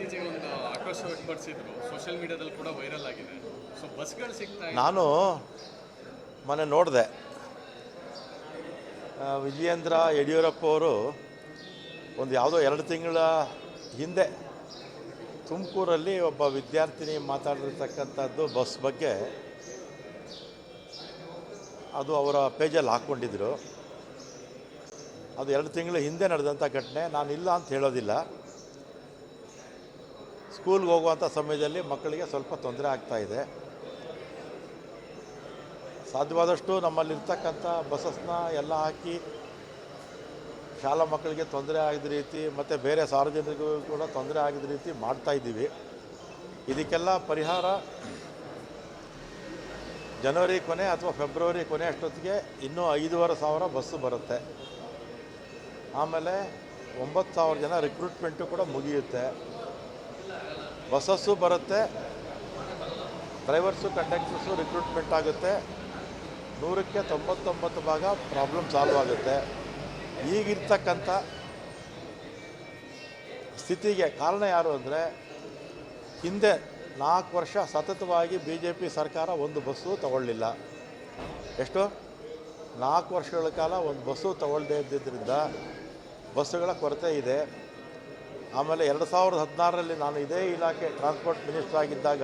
ಇತ್ತೀಚೆಗೆ ಒಂದು ಆಕ್ರೋಶ ವ್ಯಕ್ತಪಡಿಸಿದ್ರು, ಸೋಷಿಯಲ್ ಮೀಡಿಯಾದಲ್ಲಿ ಕೂಡ ವೈರಲ್ ಆಗಿದೆ. ಸೊ ಬಸ್ಗಳು ಸಿಗ್ತಾ ಇಲ್ಲ. ನಾನು ಮೊನ್ನೆ ನೋಡಿದೆ, ವಿಜಯೇಂದ್ರ ಯಡಿಯೂರಪ್ಪ ಅವರು ಒಂದು ಯಾವುದೋ 2 ತಿಂಗಳ ಹಿಂದೆ ತುಮಕೂರಲ್ಲಿ ಒಬ್ಬ ವಿದ್ಯಾರ್ಥಿನಿ ಮಾತಾಡಿರ್ತಕ್ಕಂಥದ್ದು ಬಸ್ ಬಗ್ಗೆ, ಅದು ಅವರ ಪೇಜಲ್ಲಿ ಹಾಕ್ಕೊಂಡಿದ್ರು. ಅದು 2 ತಿಂಗಳ ಹಿಂದೆ ನಡೆದಂಥ ಘಟನೆ. ನಾನು ಇಲ್ಲ ಅಂತ ಹೇಳೋದಿಲ್ಲ. ಸ್ಕೂಲ್ಗೆ ಹೋಗುವಂಥ ಸಮಯದಲ್ಲಿ ಮಕ್ಕಳಿಗೆ ಸ್ವಲ್ಪ ತೊಂದರೆ ಆಗ್ತಾಯಿದೆ. ಸಾಧ್ಯವಾದಷ್ಟು ನಮ್ಮಲ್ಲಿರ್ತಕ್ಕಂಥ ಬಸ್ಸಸ್ನ ಎಲ್ಲ ಹಾಕಿ ಶಾಲಾ ಮಕ್ಕಳಿಗೆ ತೊಂದರೆ ಆಗದ ರೀತಿ ಮತ್ತು ಬೇರೆ ಸಾರ್ವಜನಿಕರಿಗೂ ಕೂಡ ತೊಂದರೆ ಆಗದ ರೀತಿ ಮಾಡ್ತಾಯಿದ್ದೀವಿ. ಇದಕ್ಕೆಲ್ಲ ಪರಿಹಾರ ಜನವರಿ ಕೊನೆ ಅಥವಾ ಫೆಬ್ರವರಿ ಕೊನೆ ಅಷ್ಟೊತ್ತಿಗೆ ಇನ್ನೂ 5,500 ಬಸ್ಸು ಬರುತ್ತೆ. ಆಮೇಲೆ 9,000 ಜನ ರಿಕ್ರೂಟ್ಮೆಂಟು ಕೂಡ ಮುಗಿಯುತ್ತೆ. ಬಸ್ಸಸ್ಸು ಬರುತ್ತೆ, ಡ್ರೈವರ್ಸು ಕಂಡಕ್ಟರ್ಸು ರಿಕ್ರೂಟ್ಮೆಂಟ್ ಆಗುತ್ತೆ. 100ಕ್ಕೆ 99 ಭಾಗ ಪ್ರಾಬ್ಲಮ್ ಸಾಲ್ವ್ ಆಗುತ್ತೆ. ಈಗಿರ್ತಕ್ಕಂಥ ಸ್ಥಿತಿಗೆ ಕಾರಣ ಯಾರು ಅಂದರೆ, ಹಿಂದೆ 4 ವರ್ಷ ಸತತವಾಗಿ BJP ಸರ್ಕಾರ ಒಂದು ಬಸ್ಸು ತಗೊಳ್ಳಿಲ್ಲ. ಎಷ್ಟು 4 ವರ್ಷಗಳ ಕಾಲ ಒಂದು ಬಸ್ಸು ತಗೊಳ್ಳದೇ ಇದ್ದಿದ್ದರಿಂದ ಬಸ್ಸುಗಳ ಕೊರತೆ ಇದೆ. ಆಮೇಲೆ 2016ರಲ್ಲಿ ನಾನು ಇದೇ ಇಲಾಖೆ ಟ್ರಾನ್ಸ್ಪೋರ್ಟ್ ಮಿನಿಸ್ಟರ್ ಆಗಿದ್ದಾಗ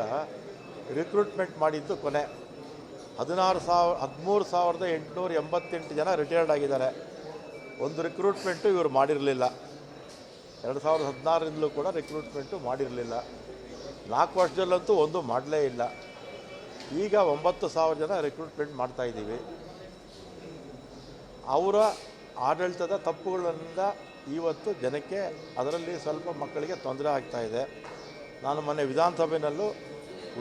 ರಿಕ್ರೂಟ್ಮೆಂಟ್ ಮಾಡಿದ್ದು ಕೊನೆ 13,888 ಜನ ರಿಟೈರ್ಡ್ ಆಗಿದ್ದಾರೆ. ಒಂದು ರಿಕ್ರೂಟ್ಮೆಂಟು ಇವರು ಮಾಡಿರಲಿಲ್ಲ. 2016ರಿಂದಲೂ ಕೂಡ ರಿಕ್ರೂಟ್ಮೆಂಟು ಮಾಡಿರಲಿಲ್ಲ. 4 ವರ್ಷದಲ್ಲಂತೂ ಒಂದು ಮಾಡಲೇ ಇಲ್ಲ. ಈಗ 9,000 ಜನ ರಿಕ್ರೂಟ್ಮೆಂಟ್ ಮಾಡ್ತಾಯಿದ್ದೀವಿ. ಅವರ ಆಡಳಿತದ ತಪ್ಪುಗಳಿಂದ ಇವತ್ತು ಜನಕ್ಕೆ ಅದರಲ್ಲಿ ಸ್ವಲ್ಪ ಮಕ್ಕಳಿಗೆ ತೊಂದರೆ ಆಗ್ತಾಯಿದೆ. ನಾನು ಮೊನ್ನೆ ವಿಧಾನಸಭೆಯಲ್ಲೂ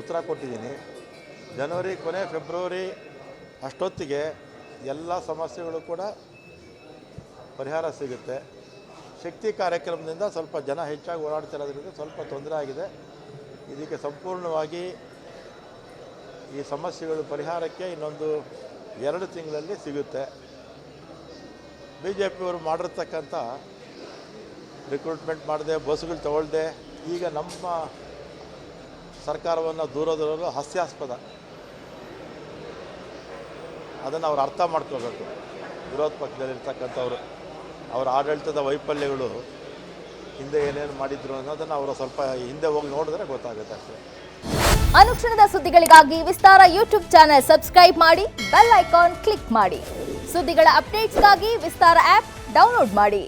ಉತ್ತರ ಕೊಟ್ಟಿದ್ದೀನಿ. ಜನವರಿ ಕೊನೆ ಫೆಬ್ರವರಿ ಅಷ್ಟೊತ್ತಿಗೆ ಎಲ್ಲ ಸಮಸ್ಯೆಗಳು ಕೂಡ ಪರಿಹಾರ ಸಿಗುತ್ತೆ. ಶಕ್ತಿ ಕಾರ್ಯಕ್ರಮದಿಂದ ಸ್ವಲ್ಪ ಜನ ಹೆಚ್ಚಾಗಿ ಓಡಾಡ್ತಿರೋದ್ರಿಂದ ಸ್ವಲ್ಪ ತೊಂದರೆ ಆಗಿದೆ. ಇದಕ್ಕೆ ಸಂಪೂರ್ಣವಾಗಿ ಈ ಸಮಸ್ಯೆಗಳು ಪರಿಹಾರಕ್ಕೆ ಇನ್ನೊಂದು 2 ತಿಂಗಳಲ್ಲಿ ಸಿಗುತ್ತೆ. BJPಯವರು ಮಾಡಿರ್ತಕ್ಕಂಥ ರಿಕ್ರೂಟ್ಮೆಂಟ್ ಮಾಡದೆ, ಬಸ್ಸುಗಳು ತಗೊಳ್ಳದೆ ಈಗ ನಮ್ಮ ಸರ್ಕಾರವನ್ನು ದೂರದವರು ಹಾಸ್ಯಾಸ್ಪದ. ಅದನ್ನು ಅವ್ರು ಅರ್ಥ ಮಾಡ್ಕೋಬೇಕು. ವಿರೋಧ ಪಕ್ಷದಲ್ಲಿರ್ತಕ್ಕಂಥವ್ರು ಅವರ ಆಡಳಿತದ ವೈಫಲ್ಯಗಳು ಹಿಂದೆ ಏನೇನು ಮಾಡಿದ್ರು ಅನ್ನೋದನ್ನು ಅವರು ಸ್ವಲ್ಪ ಹಿಂದೆ ಹೋಗಿ ನೋಡಿದ್ರೆ ಗೊತ್ತಾಗುತ್ತೆ ಅಷ್ಟೇ. ಅನುಕ್ಷಣದ ಸುದ್ದಿಗಳಿಗಾಗಿ ವಿಸ್ತಾರ ಯೂಟ್ಯೂಬ್ ಚಾನೆಲ್ ಸಬ್ಸ್ಕ್ರೈಬ್ ಮಾಡಿ, ಬೆಲ್ ಐಕಾನ್ ಕ್ಲಿಕ್ ಮಾಡಿ. ಸುದ್ದಿಗಳ ಅಪ್ಡೇಟ್ಸ್ಗಾಗಿ ವಿಸ್ತಾರ ಆ್ಯಪ್ ಡೌನ್ಲೋಡ್ ಮಾಡಿ.